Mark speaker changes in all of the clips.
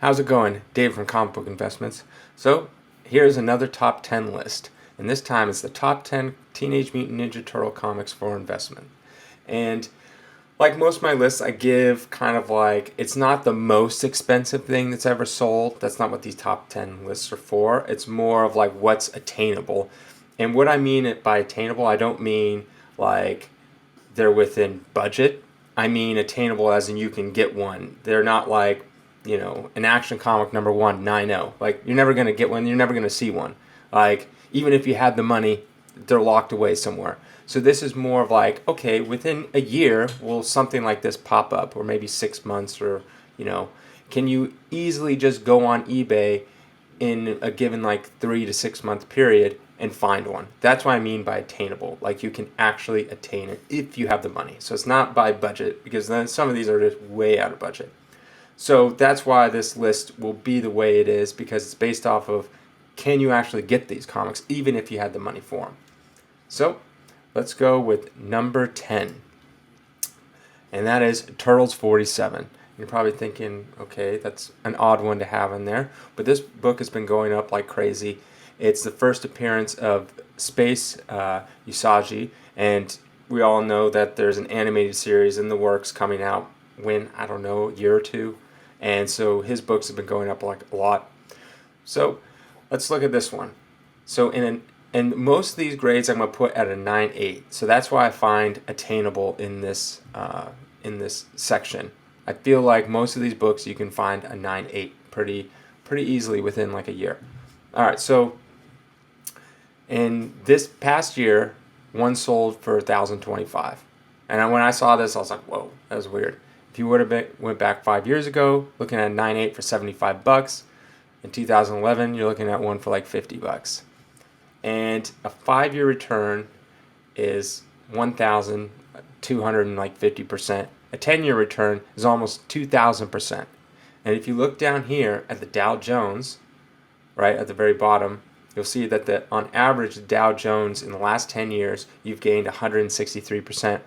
Speaker 1: How's it going? Dave from Comic Book Investments. So, here's another top 10 list. And this time it's the top 10 Teenage Mutant Ninja Turtle comics for investment. And like most of my lists, I give kind of like, it's not the most expensive thing that's ever sold. That's not what these top 10 lists are for. It's more of like what's attainable. And what I mean by attainable, I don't mean like they're within budget. I mean attainable as in you can get one. They're not like, an Action Comic number 190. Like, you're never going to get one. You're never going to see one. Like, even if you had the money, they're locked away somewhere. So this is more of like, okay, within a year, will something like this pop up? Or maybe 6 months, or, can you easily just go on eBay in a given like 3 to 6 month period and find one? That's what I mean by attainable. Like, you can actually attain it if you have the money. So it's not by budget, because then some of these are just way out of budget. So that's why this list will be the way it is, because it's based off of, can you actually get these comics even if you had the money for them? So let's go with number 10. And that is Turtles 47. You're probably thinking, okay, that's an odd one to have in there. But this book has been going up like crazy. It's the first appearance of Space Usagi. And we all know that there's an animated series in the works coming out I don't know, a year or two. And so his books have been going up like a lot. So let's look at this one. So in most of these grades, I'm going to put at a 9.8. So that's why I find attainable in this section. I feel like most of these books you can find a 9.8 pretty easily within like a year. All right, so in this past year, one sold for $1,025. And when I saw this, I was like, whoa, that was weird. If you would have went back 5 years ago, looking at a 9.8 for $75. In 2011, you're looking at one for like $50. And a 5-year return is 1,250%. A 10-year return is almost 2,000%. And if you look down here at the Dow Jones, right at the very bottom, you'll see that on average, the Dow Jones in the last 10 years, you've gained 163%.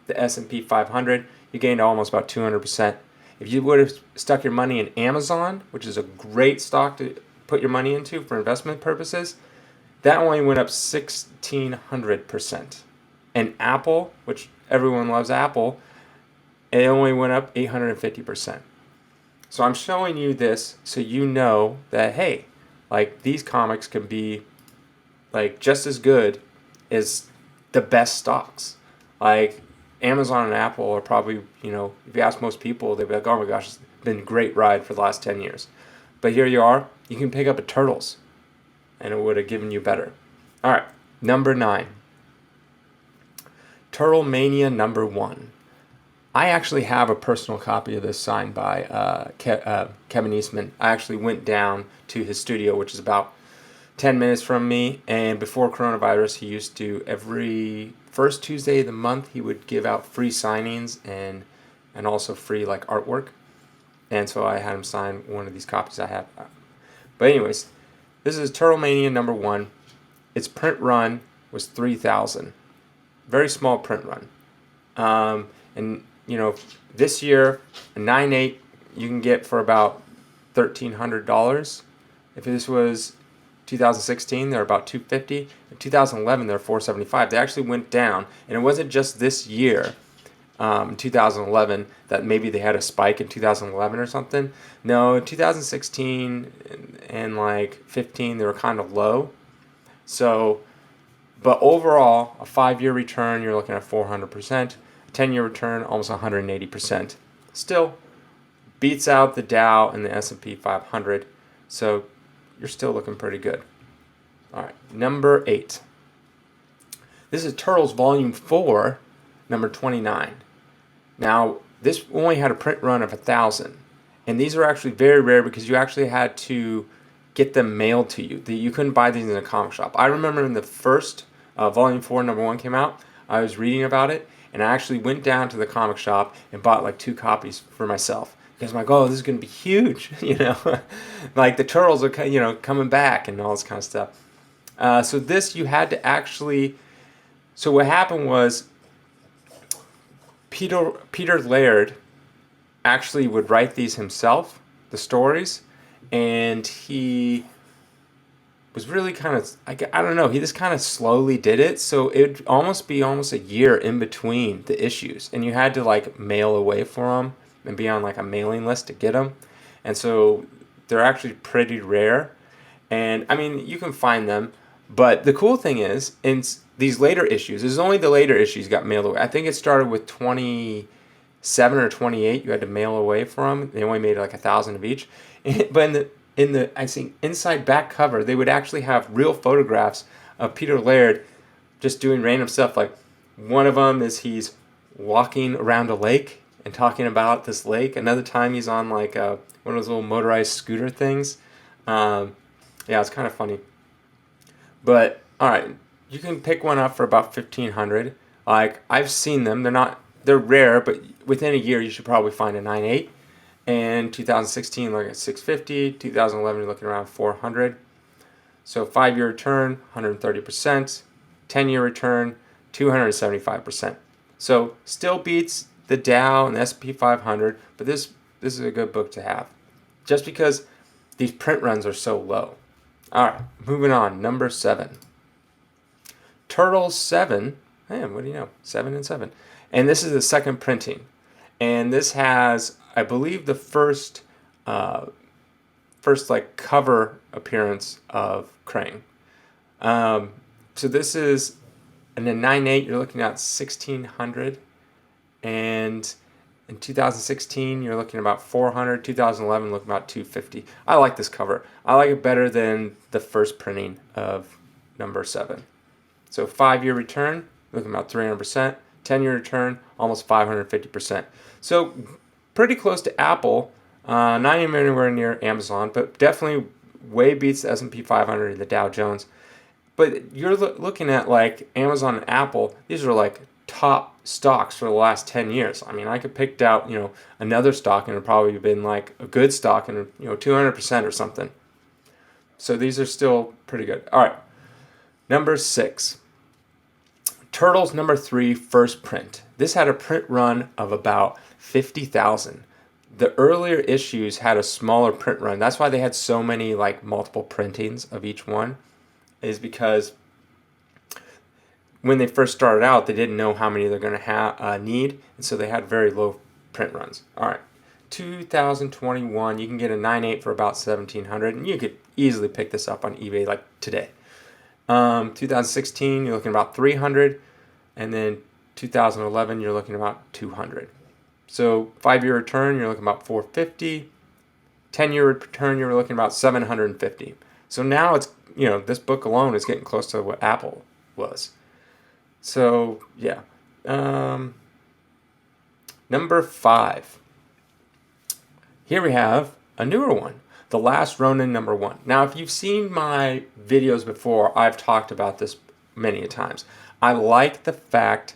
Speaker 1: The S&P 500, you gained almost about 200%. If you would have stuck your money in Amazon, which is a great stock to put your money into for investment purposes, that only went up 1,600%. And Apple, which everyone loves Apple, it only went up 850%. So I'm showing you this so you know that, hey, like, these comics can be like just as good as the best stocks. Like, Amazon and Apple are probably, if you ask most people, they'd be like, oh my gosh, it's been a great ride for the last 10 years. But here you are, you can pick up a Turtles, and it would have given you better. All right, number 9. Turtle Mania number 1. I actually have a personal copy of this signed by Kevin Eastman. I actually went down to his studio, which is about 10 minutes from me, and before coronavirus, he used to, every first Tuesday of the month, he would give out free signings and also free like artwork. And so I had him sign one of these copies I have. But anyways, this is Turtle Mania number 1. Its print run was 3,000. Very small print run. And this year, a 9.8 you can get for about $1,300. If this was 2016, they're about $250. In 2011, they're $475. They actually went down, and it wasn't just this year, 2011, that maybe they had a spike in 2011 or something. No, in 2016 and like 15, they were kind of low. So, but overall, a 5-year return, you're looking at 400%. A 10-year return, almost 180%. Still beats out the Dow and the S&P 500. So you're still looking pretty good. All right, number 8. This is Turtles Volume 4, number 29. Now, this only had a print run of 1,000. And these are actually very rare because you actually had to get them mailed to you. You couldn't buy these in a comic shop. I remember when the first Volume 4, number 1 came out, I was reading about it, and I actually went down to the comic shop and bought like 2 copies for myself. Because I'm like, oh, this is going to be huge, like the Turtles are, coming back and all this kind of stuff. So this, you had to actually, so what happened was Peter Laird actually would write these himself, the stories, and he was really kind of, I don't know, he just kind of slowly did it, so it would almost be almost a year in between the issues, and you had to like mail away for them and be on like a mailing list to get them, and so they're actually pretty rare, and I mean you can find them, but the cool thing is in these later issues, it's only the later issues got mailed away. I think it started with 27 or 28 you had to mail away for them. They only made like 1,000 of each, but in the I think inside back cover they would actually have real photographs of Peter Laird just doing random stuff. Like one of them is he's walking around a lake and talking about this lake. Another time he's on like one of those little motorized scooter things. Yeah, it's kind of funny. But all right, you can pick one up for about 1,500. Like I've seen them. They're rare, but within a year you should probably find a 9.8. And 2016 looking at 650. 2011 you're looking around 400. So 5-year return 130%. 10-year return 275%. So still beats the Dow and the S&P 500, but this is a good book to have, just because these print runs are so low. All right, moving on. Number 7. Turtles 7. Man, what do you know? 7 and 7. And this is the second printing. And this has, I believe, the first like cover appearance of Krang. So this is in a 9.8. You're looking at 1,600, and in 2016 you're looking at about 400. 2011 looking about 250. I like this cover. I like it better than the first printing of number 7. So 5-year return looking about 300%. 10-year return almost 550%. So pretty close to Apple. Not even anywhere near Amazon, but definitely way beats the S&P 500 and the Dow Jones. But you're looking at like Amazon and Apple. These are like top stocks for the last 10 years. I mean, I could pick out, another stock and it'd probably been like a good stock and, 200% or something. So these are still pretty good. All right. Number 6. Turtles number 3, first print. This had a print run of about 50,000. The earlier issues had a smaller print run. That's why they had so many like multiple printings of each one, is because when they first started out, they didn't know how many they're going to need, and so they had very low print runs. All right, 2021, you can get a 9.8 for about 1,700, and you could easily pick this up on eBay like today. 2016, you're looking about 300, and then 2011, you're looking about 200. So 5-year return, you're looking about 450. 10-year return, you're looking about 750. So now it's, this book alone is getting close to what Apple was. So yeah. Number 5. Here we have a newer one. The Last Ronin number 1. Now, if you've seen my videos before, I've talked about this many times. I like the fact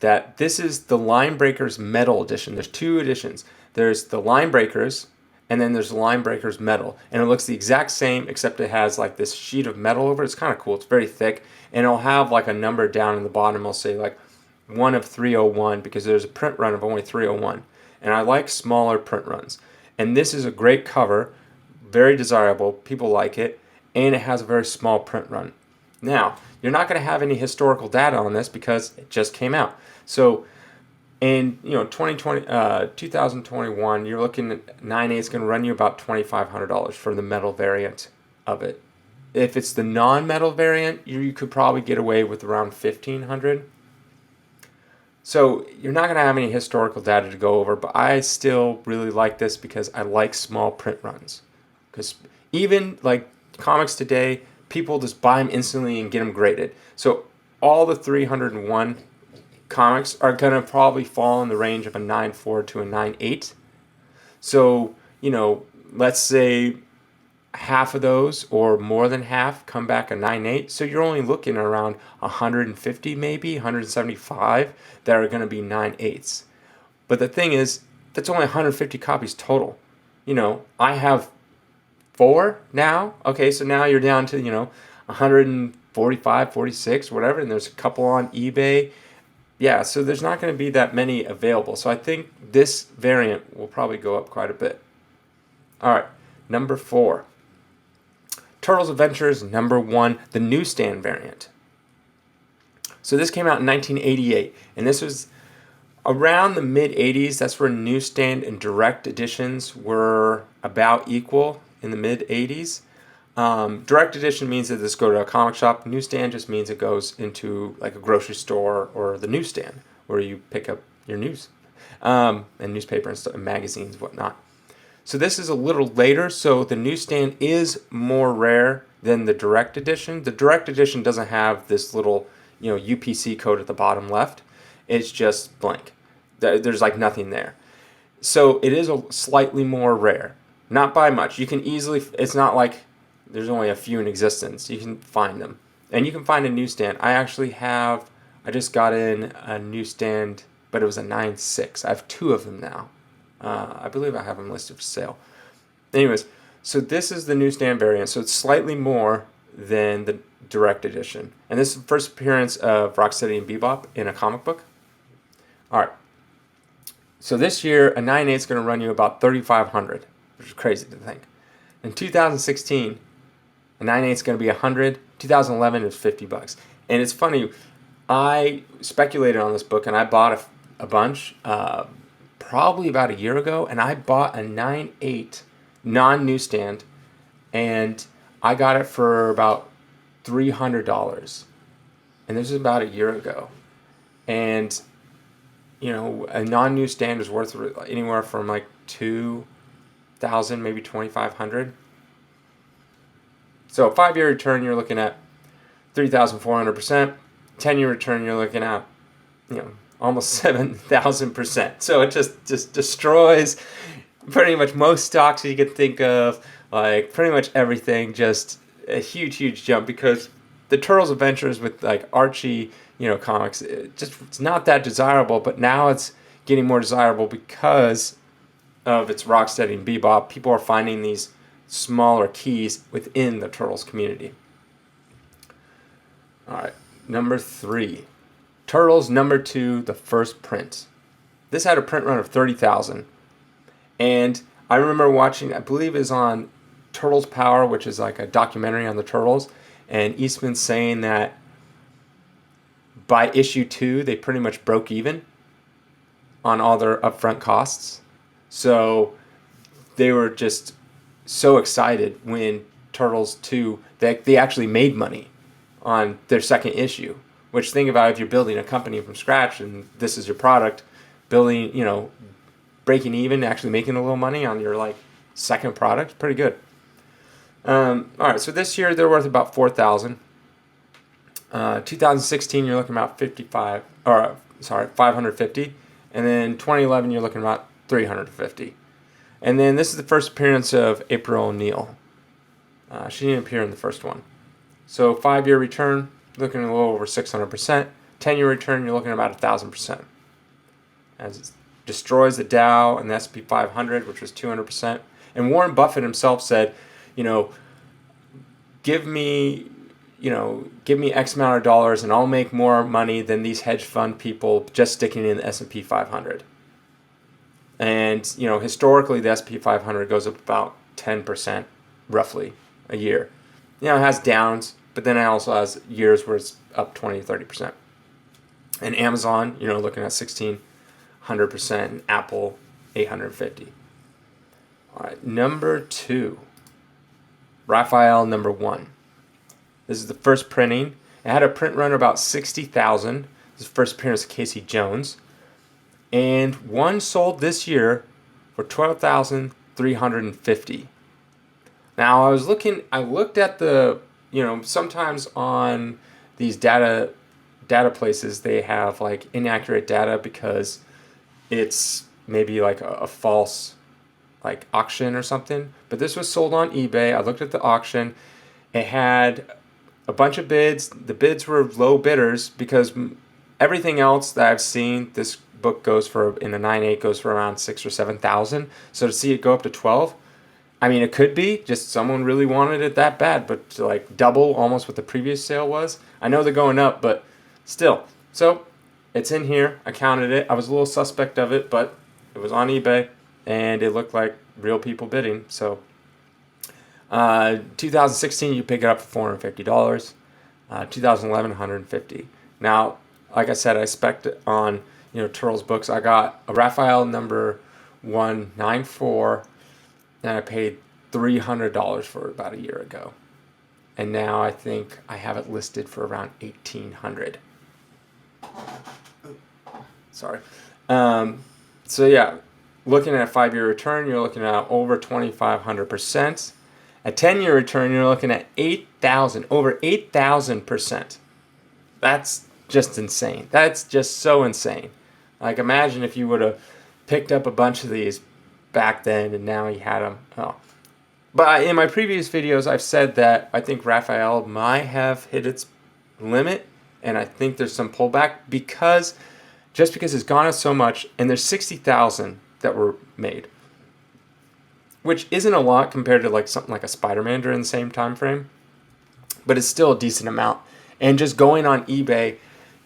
Speaker 1: that this is the Line Breakers Metal Edition. There's 2 editions. There's the Line Breakers, and then there's the Line Breakers Metal. And it looks the exact same, except it has like this sheet of metal over it. It's kind of cool. It's very thick. And it'll have like a number down in the bottom. It'll say like 1 of 301, because there's a print run of only 301. And I like smaller print runs. And this is a great cover. Very desirable. People like it. And it has a very small print run. Now, you're not going to have any historical data on this because it just came out. So in 2021, you're looking at 9.8. It's going to run you about $2,500 for the metal variant of it. If it's the non-metal variant, you could probably get away with around $1,500. So you're not going to have any historical data to go over, but I still really like this because I like small print runs. Because even like comics today, people just buy them instantly and get them graded. So all the 301 comics are going to probably fall in the range of a 9.4 to a 9.8. So, let's say half of those or more than half come back a 9.8. So you're only looking around 150 maybe, 175 that are going to be 9.8s. But the thing is, that's only 150 copies total. I have 4 now. Okay, so now you're down to, 145, 46, whatever, and there's a couple on eBay. Yeah, so there's not going to be that many available. So I think this variant will probably go up quite a bit. All right, Number 4, Turtles Adventures number 1, the newsstand variant. So this came out in 1988, and this was around the mid-80s. That's where newsstand and direct editions were about equal in the mid-80s. Direct edition means that this go to a comic shop. Newsstand just means it goes into like a grocery store or the newsstand where you pick up your news and newspaper and, stuff, and magazines, whatnot. So this is a little later, so the newsstand is more rare than the direct edition. The direct edition doesn't have this little, UPC code at the bottom left. It's just blank. There's like nothing there. So it is a slightly more rare. Not by much. You can easily, it's not like there's only a few in existence. You can find them. And you can find a newsstand. I just got in a newsstand, but it was a 9.6. I have 2 of them now. I believe I have them listed for sale. Anyways, so this is the newsstand variant. So it's slightly more than the direct edition. And this is the first appearance of Rocksteady and Bebop in a comic book. All right. So this year, a 9.8 is going to run you about $3,500, which is crazy to think. In 2016, a 9.8 is going to be $100. 2011 is $50. And it's funny, I speculated on this book and I bought a bunch probably about a year ago, and I bought a 9.8 non-newsstand, and I got it for about $300. And this is about a year ago. And a non-newsstand is worth anywhere from like $2,000, maybe $2,500. So a 5-year return, you're looking at 3,400%. 10-year return, you're looking at, almost 7,000%. So it just destroys pretty much most stocks you can think of, like pretty much everything. Just a huge jump, because the Turtles Adventures with like Archie, comics, it's not that desirable, but now it's getting more desirable because of its Rocksteady and Bebop. People are finding these smaller keys within the Turtles community. All right, number 3. Turtles number 2, the first print. This had a print run of 30,000. And I remember watching, I believe it was on Turtles Power, which is like a documentary on the Turtles, and Eastman saying that by issue 2, they pretty much broke even on all their upfront costs. So they were just so excited when Turtles 2, they actually made money on their second issue. Which, think about, if you're building a company from scratch and this is your product, building, breaking even, actually making a little money on your like second product, pretty good. All right, so this year they're worth about 4,000. 2016 you're looking about 550, and then 2011 you're looking about 350. And then this is the first appearance of April O'Neil. She didn't appear in the first one. So 5-year return, looking a little over 600%. 10-year return, you're looking at about 1,000%. As it destroys the Dow and the S&P 500, which was 200%. And Warren Buffett himself said, give me X amount of dollars and I'll make more money than these hedge fund people just sticking in the S&P 500. And, historically the S&P 500 goes up about 10% roughly a year. It has downs, but then it also has years where it's up 20 to 30%. And Amazon, looking at 1,600%, and Apple 850. All right, number 2, Raphael number 1. This is the first printing. It had a print run about 60,000. This is the first appearance of Casey Jones. And one sold this year for 12,350. Now I looked at the, sometimes on these data places they have like inaccurate data because it's maybe like a false like auction or something. But this was sold on eBay. I looked at the auction. It had a bunch of bids. The bids were low bidders because everything else that I've seen, this book goes for, in a 9.8, goes for around 6,000 or 7,000. So to see it go up to 12, it could be just someone really wanted it that bad, but to like double almost what the previous sale was. I know they're going up, but still. So it's in here. I counted it. I was a little suspect of it, but it was on eBay and it looked like real people bidding. So 2016, you pick it up for $450. 2011, $150. Now, like I said, I spec'd it on Turtles books. I got a Raphael number 194, and I paid $300 for it about a year ago. And now I think I have it listed for around $1,800. Sorry. So yeah, looking at a 5-year return, you're looking at over 2,500%. A 10-year return, you're looking at over 8,000%. That's just insane. That's just so insane. Like, imagine if you would have picked up a bunch of these back then and now you had them. Oh. But in my previous videos, I've said that I think Raphael might have hit its limit, and I think there's some pullback because it's gone up so much, and there's 60,000 that were made, which isn't a lot compared to like something like a Spider-Man during the same time frame, but it's still a decent amount. And just going on eBay,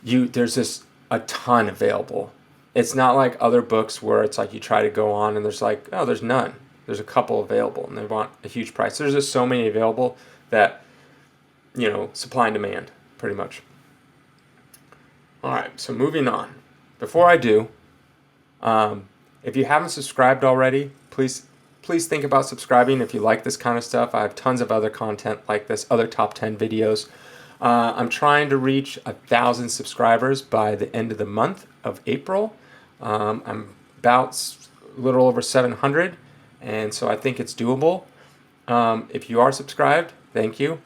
Speaker 1: there's just a ton available. It's not like other books where it's like you try to go on and there's like, oh, there's none. There's a couple available and they want a huge price. There's just so many available that, supply and demand, pretty much. All right, so moving on. Before I do, if you haven't subscribed already, please think about subscribing if you like this kind of stuff. I have tons of other content like this, other top 10 videos. I'm trying to reach 1,000 subscribers by the end of the month of April. I'm about a little over 700, and so I think it's doable. If you are subscribed, thank you.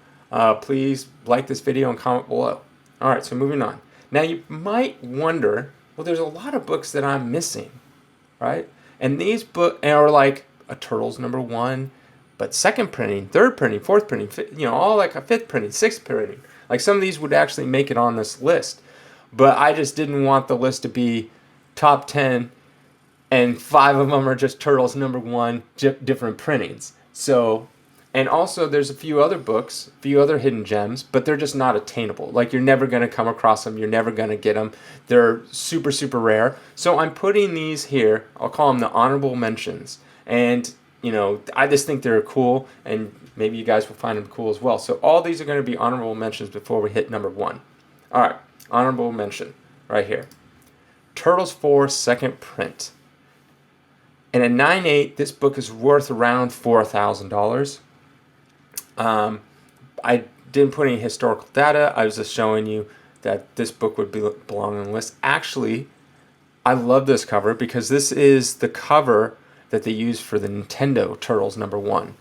Speaker 1: Please like this video and comment below. All right, so moving on. Now you might wonder, well, there's a lot of books that I'm missing, right? And these books are like a Turtles number 1, but second printing, third printing, fourth printing, all like a fifth printing, sixth printing. Like some of these would actually make it on this list, but I just didn't want the list to be top 10 and 5 of them are just Turtles number 1, different printings. So, and also there's a few other books, a few other hidden gems, but they're just not attainable. Like you're never going to come across them. You're never going to get them. They're super, super rare. So I'm putting these here. I'll call them the honorable mentions. And, I just think they're cool, and maybe you guys will find them cool as well. So all these are going to be honorable mentions before we hit number 1. All right, honorable mention right here. Turtles 4 second print. And at 9.8, this book is worth around $4,000. I didn't put any historical data. I was just showing you that this book would belong on the list. Actually, I love this cover because this is the cover that they used for the Nintendo Turtles number 1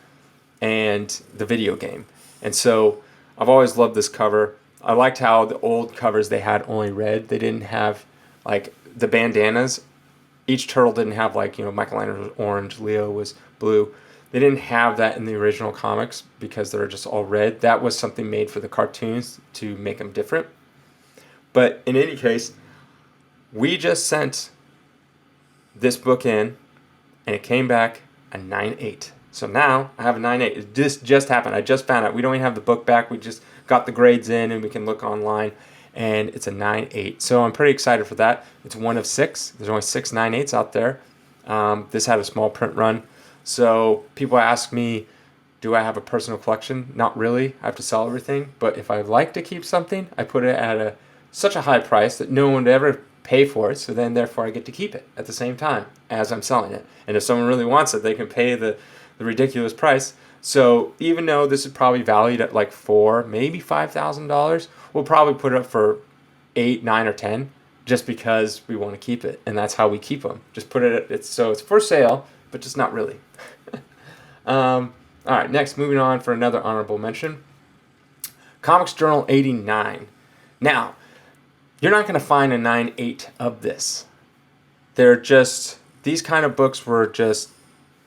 Speaker 1: and the video game. And so I've always loved this cover. I liked how the old covers, they had only red. They didn't have like the bandanas. Each turtle didn't have like, Michelangelo was orange, Leo was blue. They didn't have that in the original comics because they're just all red. That was something made for the cartoons to make them different. But in any case, we just sent this book in, and it came back a 9.8. So now I have a 9.8. This just happened. I just found out. We don't even have the book back. We just got the grades in, and we can look online, and it's a 9.8. So I'm pretty excited for that. It's one of 6. There's only 6 9.8s out there. This had a small print run. So people ask me, do I have a personal collection? Not really. I have to sell everything. But if I like to keep something, I put it at such a high price that no one would ever pay for it. So then, therefore, I get to keep it at the same time as I'm selling it. And if someone really wants it, they can pay the ridiculous price. So even though this is probably valued at like $4,000, maybe $5,000, we'll probably put it up for 8, 9, or 10, just because we want to keep it, and that's how we keep them. Just put it. It's for sale, but just not really. All right, next, moving on for another honorable mention. Comics Journal 89. Now, you're not going to find a 9.8 of this. They're just, these kind of books were just,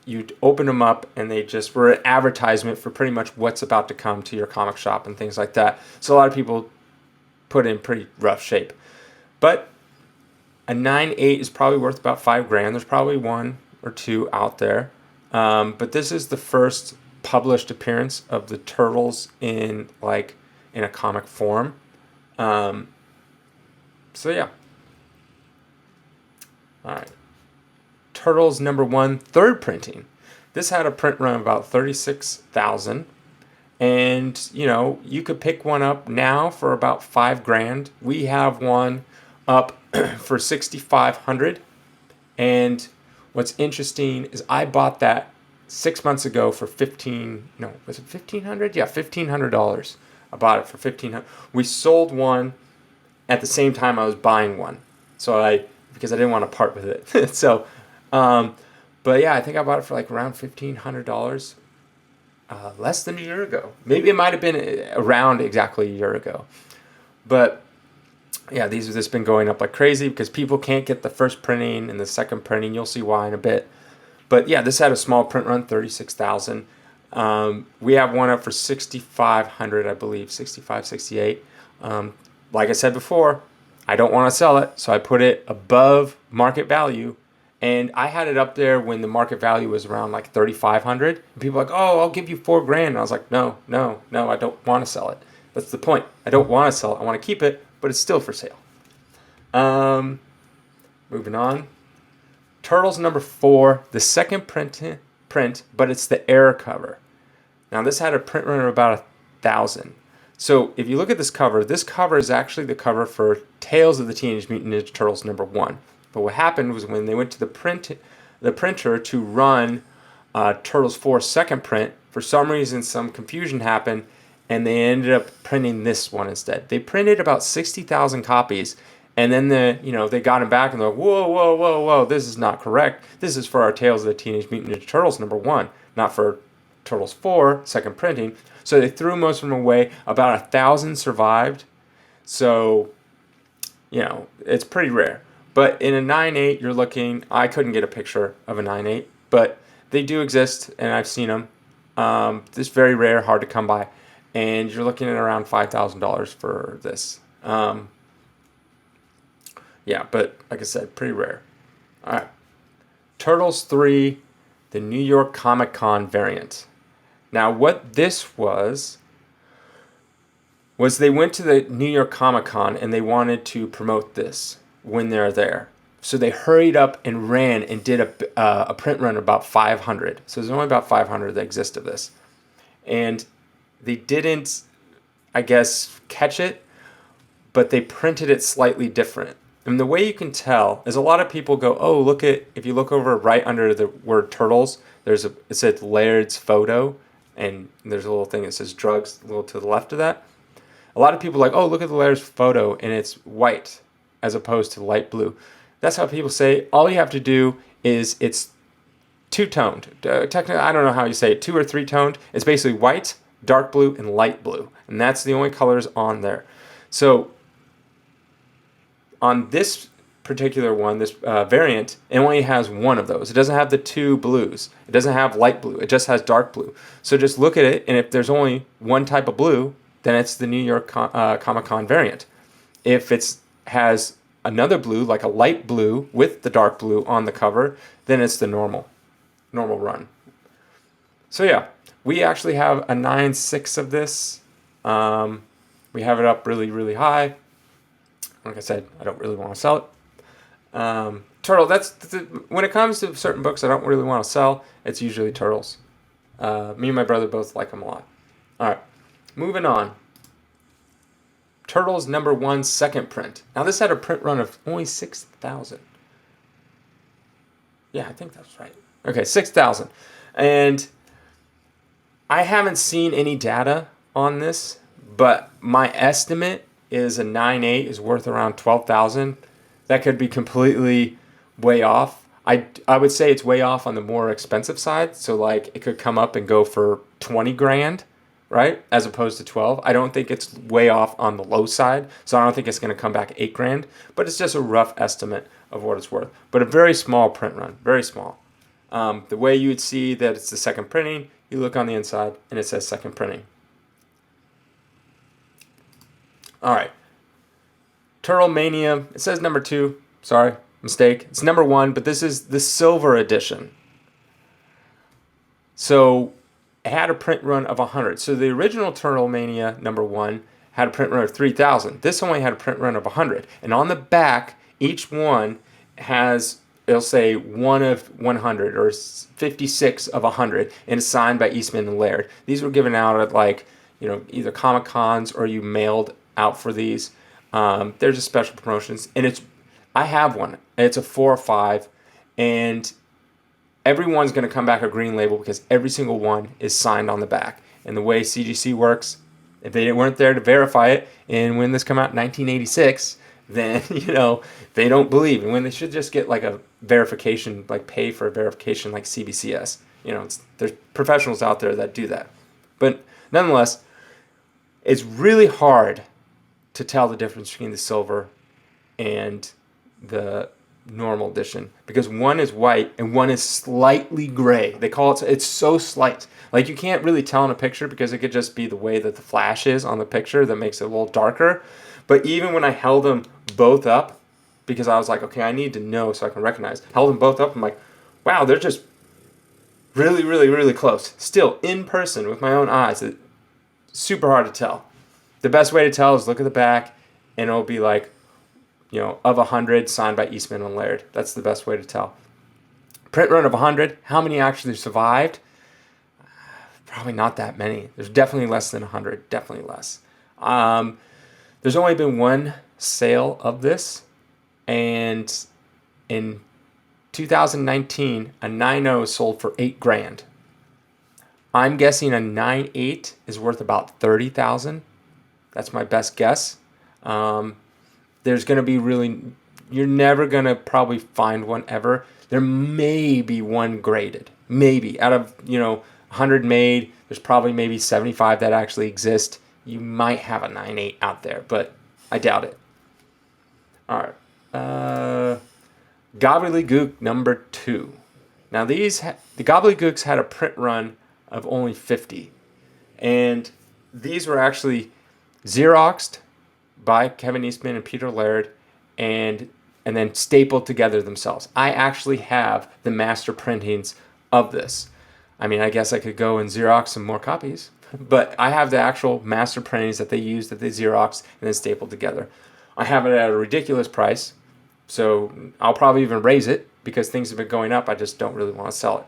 Speaker 1: you'd open them up and they just were an advertisement for pretty much what's about to come to your comic shop and things like that. So a lot of people put it in pretty rough shape. But a 9.8 is probably worth about $5,000. There's probably 1 or 2 out there. But this is the first published appearance of the Turtles in a comic form. So yeah. All right. Turtles number 1, third printing. This had a print run of about 36,000. And, you know, you could pick one up now for about $5,000. We have one up for 6,500. And what's interesting is I bought that 6 months ago for was it 1,500? Yeah, $1,500. I bought it for 1,500. We sold one at the same time I was buying one. Because I didn't want to part with it. But yeah, I think I bought it for like around $1,500. Less than a year ago. Maybe it might have been around exactly a year ago. But yeah, these have just been going up like crazy because people can't get the first printing and the second printing. You'll see why in a bit. But yeah, this had a small print run, 36,000. We have one up for 6,500, I believe, 65, 68. Like I said before, I don't want to sell it, so I put it above market value. And I had it up there when the market value was around like 3,500. And people were like, oh, I'll give you $4,000. And I was like, no, I don't want to sell it. That's the point. I don't want to sell it. I want to keep it, but it's still for sale. Moving on. Turtles number 4, the second print, but it's the air cover. Now this had a print run of about 1,000. So if you look at this cover is actually the cover for Tales of the Teenage Mutant Ninja Turtles number 1. But what happened was when they went to the printer to run Turtles 4 second print, for some reason some confusion happened, and they ended up printing this one instead. They printed about 60,000 copies, and then they got them back and they're like, whoa, this is not correct. This is for our Tales of the Teenage Mutant Ninja Turtles number 1, not for Turtles 4 second printing. So they threw most of them away. About 1,000 survived. So, it's pretty rare. But in a 9.8, I couldn't get a picture of a 9.8, but they do exist, and I've seen them. It's very rare, hard to come by, and you're looking at around $5,000 for this. Yeah, but like I said, pretty rare. All right. Turtles 3, the New York Comic Con variant. Now, what this was they went to the New York Comic Con and they wanted to promote this when they're there. So they hurried up and ran and did a print run of about 500. So there's only about 500 that exist of this. And they didn't, I guess, catch it, but they printed it slightly different. And the way you can tell is a lot of people go, oh, if you look over right under the word turtles, it says Laird's photo, and there's a little thing that says drugs a little to the left of that. A lot of people are like, oh, look at the Laird's photo, and it's white as opposed to light blue. That's how people say all you have to do is it's two-toned. Technically, I don't know how you say it, 2 or 3-toned. It's basically white, dark blue, and light blue. And that's the only colors on there. So on this particular one, this variant, it only has one of those. It doesn't have the 2 blues. It doesn't have light blue. It just has dark blue. So just look at it, and if there's only one type of blue, then it's the New York Comic-Con variant. If it has another blue, like a light blue with the dark blue on the cover, then it's the normal run. So yeah, we actually have a 9.6 of this. We have it up really, really high. Like I said, I don't really want to sell it. Turtle, when it comes to certain books I don't really want to sell, it's usually Turtles. Me and my brother both like them a lot. All right, moving on. Turtles number 1 second print. Now this had a print run of only 6,000. Yeah, I think that's right. Okay, 6,000. And I haven't seen any data on this, but my estimate is a 9.8 is worth around 12,000. That could be completely way off. I would say it's way off on the more expensive side. So like it could come up and go for 20 grand, right? As opposed to 12. I don't think it's way off on the low side. So I don't think it's going to come back 8 grand, but it's just a rough estimate of what it's worth. But a very small print run, very small. The way you would see that it's the second printing, you look on the inside and it says second printing. All right. Turtle Mania, it says number 2. Sorry, mistake. It's number 1, but this is the silver edition. So it had a print run of 100. So the original Turtle Mania number 1 had a print run of 3,000. This only had a print run of 100. And on the back, each one has it'll say 1 of 100 or 56 of 100, and it's signed by Eastman and Laird. These were given out at like, either Comic Cons or you mailed out for these. They're just special promotions, and I have one. It's a 4 or 5, and everyone's going to come back a green label because every single one is signed on the back. And the way CGC works, if they weren't there to verify it, and when this came out in 1986, then they don't believe. And when they should just get like a verification, like pay for a verification, like CBCS. There's professionals out there that do that. But nonetheless, it's really hard to tell the difference between the silver and the normal edition, because one is white and one is slightly gray. They call it's so slight. Like, you can't really tell in a picture because it could just be the way that the flash is on the picture that makes it a little darker. But even when I held them both up, because I was like, okay, I need to know so I can recognize, held them both up, I'm like, wow, they're just really, really, really close. Still, in person with my own eyes, it's super hard to tell. The best way to tell is look at the back, and it'll be like, of 100, signed by Eastman and Laird. That's the best way to tell. Print run of 100, how many actually survived? Probably not that many. There's definitely less than 100, definitely less. There's only been one sale of this, and in 2019, a 9.0 sold for $8,000. I'm guessing a 9.8 is worth about $30,000. That's my best guess. There's going to be you're never going to probably find one ever. There may be one graded. Maybe. Out of, 100 made, there's probably maybe 75 that actually exist. You might have a 9.8 out there, but I doubt it. All right. Gobbledygook number 2. Now, the Gobbledygooks had a print run of only 50. And these were actually Xeroxed by Kevin Eastman and Peter Laird, and then stapled together themselves. I actually have the master printings of this. I mean, I guess I could go and Xerox some more copies, but I have the actual master printings that they used, that they Xeroxed and then stapled together. I have it at a ridiculous price, so I'll probably even raise it because things have been going up. I just don't really want to sell it.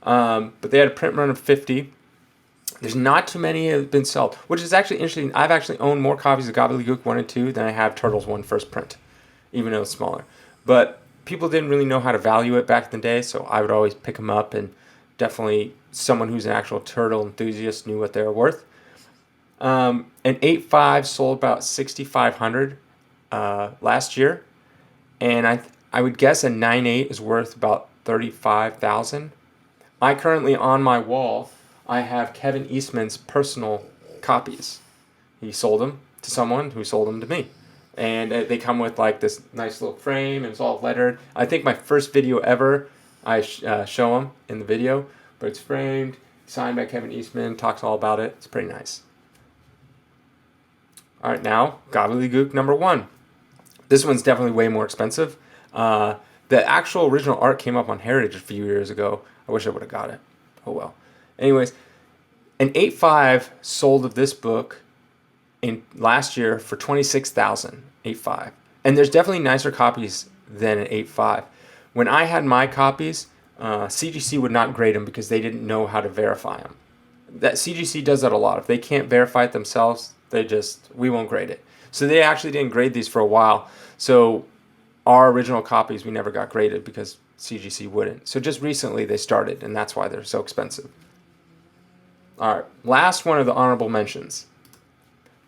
Speaker 1: But they had a print run of 50. There's not too many that have been sold, which is actually interesting. I've actually owned more copies of Gobbledygook 1 and 2 than I have Turtles 1 first print, even though it's smaller. But people didn't really know how to value it back in the day, so I would always pick them up, and definitely someone who's an actual turtle enthusiast knew what they were worth. An 8.5 sold about 6,500 last year, and I would guess a 9.8 is worth about 35,000. I currently, on my wall, I have Kevin Eastman's personal copies. He sold them to someone who sold them to me. And they come with like this nice little frame, and it's all lettered. I think my first video ever, I show them in the video, but it's framed, signed by Kevin Eastman, talks all about it. It's pretty nice. All right, now, Gobbledygook number 1. This one's definitely way more expensive. The actual original art came up on Heritage a few years ago. I wish I would have got it. Oh well. Anyways, an 8.5 sold of this book in last year for $26,000, 8.5. And there's definitely nicer copies than an 8.5. When I had my copies, CGC would not grade them because they didn't know how to verify them. That CGC does that a lot. If they can't verify it themselves, we won't grade it. So they actually didn't grade these for a while. So our original copies, we never got graded because CGC wouldn't. So just recently they started, and that's why they're so expensive. All right, last one of the honorable mentions.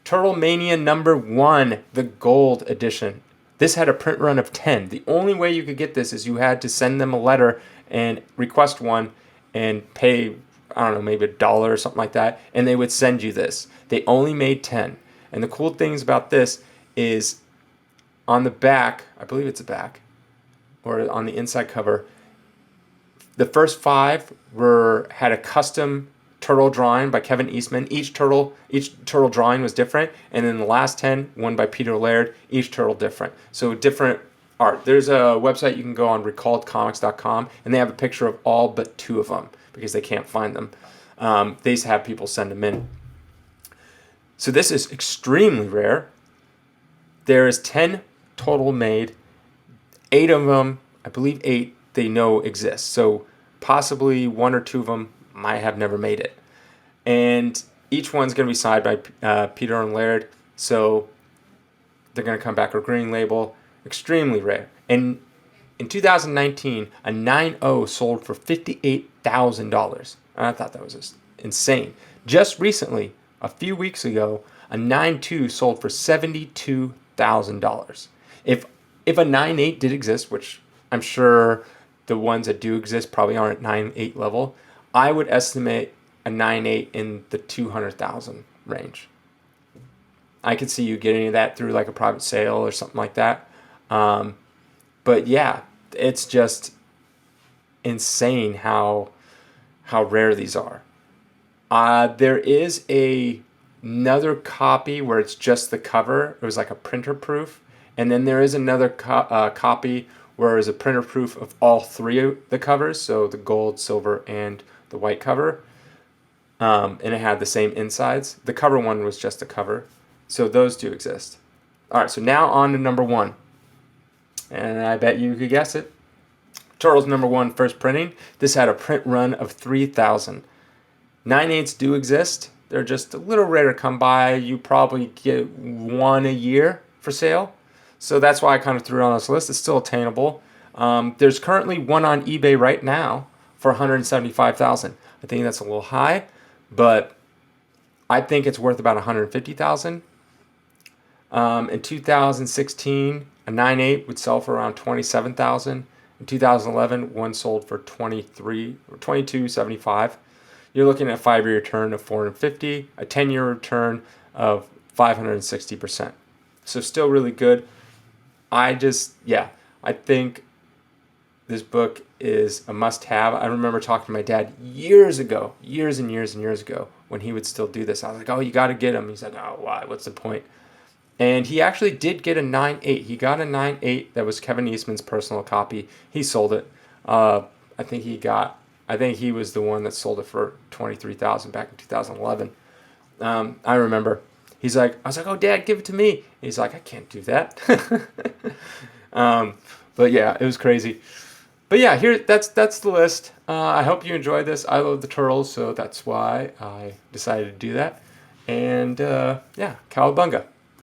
Speaker 1: Turtle Mania number 1, the gold edition. This had a print run of 10. The only way you could get this is you had to send them a letter and request one and pay, I don't know, maybe $1 or something like that, and they would send you this. They only made 10. And the cool things about this is on the back, I believe it's the back, or on the inside cover, the first 5 had a custom turtle drawing by Kevin Eastman. Each turtle drawing was different, and then the last 10, one by Peter Laird, each turtle different. So different art. There's a website you can go on, recalledcomics.com, and they have a picture of all but 2 of them because they can't find them. They used to have people send them in. So this is extremely rare. There is 10 total made. 8 of them I believe 8 they know exist. So possibly 1 or 2 of them might have never made it. And each one's going to be signed by Peter and Laird. So they're going to come back with a green label. Extremely rare. And in 2019, a 9.0 sold for $58,000. I thought that was just insane. Just recently, a few weeks ago, a 9.2 sold for $72,000. If a 9.8 did exist, which I'm sure the ones that do exist probably aren't 9.8 level, I would estimate a 9.8 in the 200,000 range. I could see you getting that through like a private sale or something like that. But yeah, it's just insane how rare these are. There is another copy where it's just the cover. It was like a printer proof. And then there is another copy where it's a printer proof of all 3 of the covers. So the gold, silver, and the white cover. And it had the same insides. The cover one was just a cover. So those do exist. All right, so now on to number 1. And I bet you could guess it. Turtles number 1 first printing. This had a print run of 3,000. 9.8s do exist. They're just a little rare to come by. You probably get 1 a year for sale. So that's why I kind of threw it on this list. It's still attainable. There's currently one on eBay right now for $175,000. I think that's a little high, but I think it's worth about $150,000. In 2016, a 9.8 would sell for around $27,000. In 2011, one sold for $22.75. You're looking at a 5-year return of $450, a 10-year return of 560%. So still really good. I think this book is a must-have. I remember talking to my dad years and years ago, when he would still do this. I was like, "Oh, you got to get him." He said, "Oh, why? What's the point?" And he actually did get a 9.8. He got a 9.8 that was Kevin Eastman's personal copy. He sold it. I think he was the one that sold it for $23,000 back in 2011. I remember. I was like, "Oh, Dad, give it to me." He's like, "I can't do that." But yeah, it was crazy. But yeah, that's the list. I hope you enjoyed this. I love the Turtles, so that's why I decided to do that. And yeah, cowabunga.